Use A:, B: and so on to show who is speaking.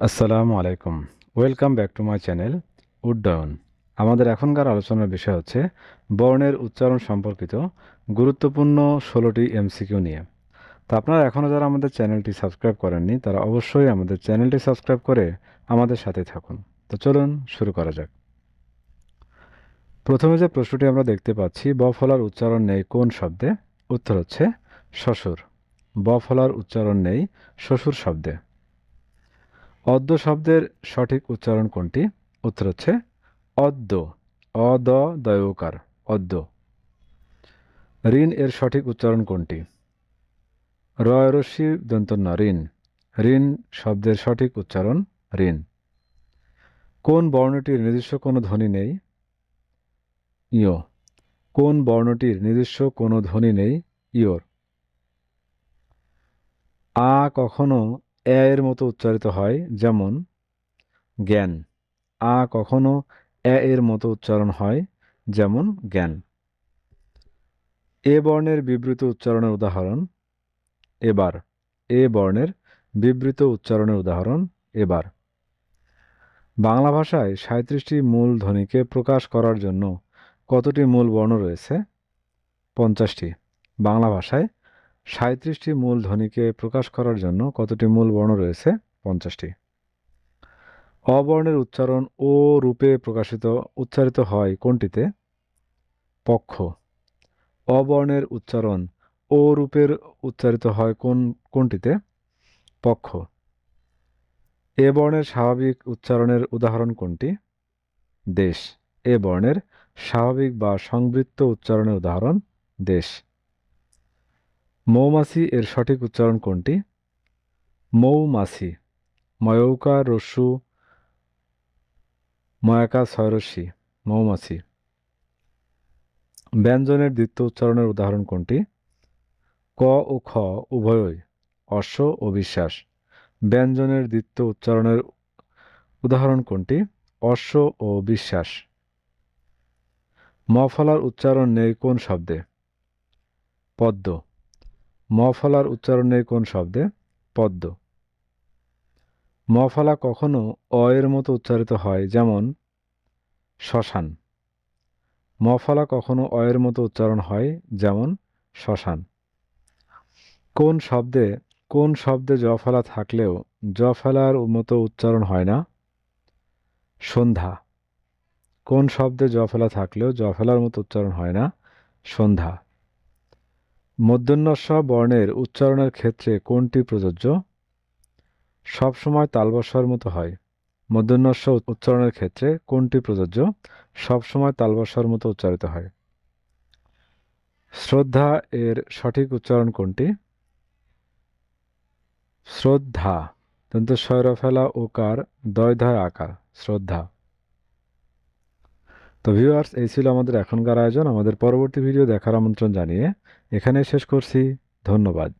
A: আসসালামু আলাইকুম। Welcome back to my channel Uddayan. আমাদের এখনকার আলোচনার বিষয় হচ্ছে বর্ণের উচ্চারণ সম্পর্কিত গুরুত্বপূর্ণ 16টি এমসিকিউ নিয়ে। তো আপনারা এখনও যারা আমাদের চ্যানেলটি সাবস্ক্রাইব করেননি তারা অবশ্যই আমাদের চ্যানেলটি সাবস্ক্রাইব করে আমাদের সাথে থাকুন। তো চলুন শুরু করা যাক। প্রথমে যে প্রশ্নটি আমরা দেখতে পাচ্ছি, ব ফলার উচ্চারণ নেই কোন শব্দে? উত্তর হচ্ছে শ্বশুর। ব ফলার উচ্চারণ নেই শ্বশুর শব্দে। অদ্য শব্দের সঠিক উচ্চারণ কোনটি? উত্তর হচ্ছে অদ্য। অদ দয়কার অদ্য। ঋণ এর সঠিক উচ্চারণ কোনটি? রয় রস্যি দন্ত ন ঋণ। ঋণ শব্দের সঠিক উচ্চারণ ঋণ। কোন বর্ণটির নিজস্ব কোনো ধ্বনি নেই? ইয়। কোন বর্ণটির নিজস্ব কোনো ধ্বনি নেই? ইয়র। আ কখনো এ এর মতো উচ্চারিত হয়, যেমন জ্ঞান। আ কখনো এ এর মতো উচ্চারণ হয়, যেমন জ্ঞান। এ বর্ণের বিবৃত উচ্চারণের উদাহরণ? এবার। এ বর্ণের বিবৃত উচ্চারণের উদাহরণ এবার। বাংলা ভাষায় 37টি মূল ধ্বনিকে প্রকাশ করার জন্য কতটি মূল বর্ণ রয়েছে? 50টি। বাংলা ভাষায় 37টি মূল ধ্বনিকে প্রকাশ করার জন্য কতটি মূল বর্ণ রয়েছে? 50টি। অবর্ণের উচ্চারণ ও রূপে উচ্চারিত হয় কোনটিতে? পক্ষ। অবর্ণের উচ্চারণ ও রূপের উচ্চারিত হয় কোনটিতে? পক্ষ। এ বর্ণের স্বাভাবিক উচ্চারণের উদাহরণ কোনটি? দেশ। এ বর্ণের স্বাভাবিক বা সংবৃত্ত উচ্চারণের উদাহরণ দেশ। মৌমাছি এর সঠিক উচ্চারণ কোনটি? মৌমাছি। ময়ৌকার রস্যু ময়াকা ছয়রস্যি মৌমাছি। ব্যঞ্জনের দ্বিতীয় উচ্চারণের উদাহরণ কোনটি? ক ও খ উভয়ই অশ্ব ও বিশ্বাস। ব্যঞ্জনের দ্বিতীয় উচ্চারণের উদাহরণ কোনটি? অশ্ব ও বিশ্বাস। ম ফলার উচ্চারণ নেই কোন শব্দে? পদ্ম। ম ফলার উচ্চারণ নেই কোন শব্দে? পদ্ম। ম ফলা কখনো অ এর মতো উচ্চারিত হয়, যেমন শ্মশান। ম ফলা কখনো অ এর মতো উচ্চারণ হয়, যেমন শ্মশান। কোন শব্দে জ ফলা থাকলেও জ ফলার মতো উচ্চারণ হয় না? সন্ধ্যা। কোন শব্দে জ ফলা থাকলেও জ ফলার মতো উচ্চারণ হয় না? সন্ধ্যা। মূর্ধন্য ষ বর্ণের উচ্চারণের ক্ষেত্রে কোনটি প্রযোজ্য? সব সময় তালবস্যর মতো হয়। মূর্ধন্য ষ উচ্চারণের ক্ষেত্রে কোনটি প্রযোজ্য? সব সময় তালবস্যর মতো উচ্চারিত হয়। শ্রদ্ধা এর সঠিক উচ্চারণ কোনটি? শ্রদ্ধা। দন্ত স্বর ফেলা ওকার দয় ধয় আকার শ্রদ্ধা। তো ভিউয়ার্স, এই ছিল আমাদের এখনকার আয়োজন। আমাদের পরবর্তী ভিডিও দেখার আমন্ত্রণ জানিয়ে এখানেই শেষ করছি। ধন্যবাদ।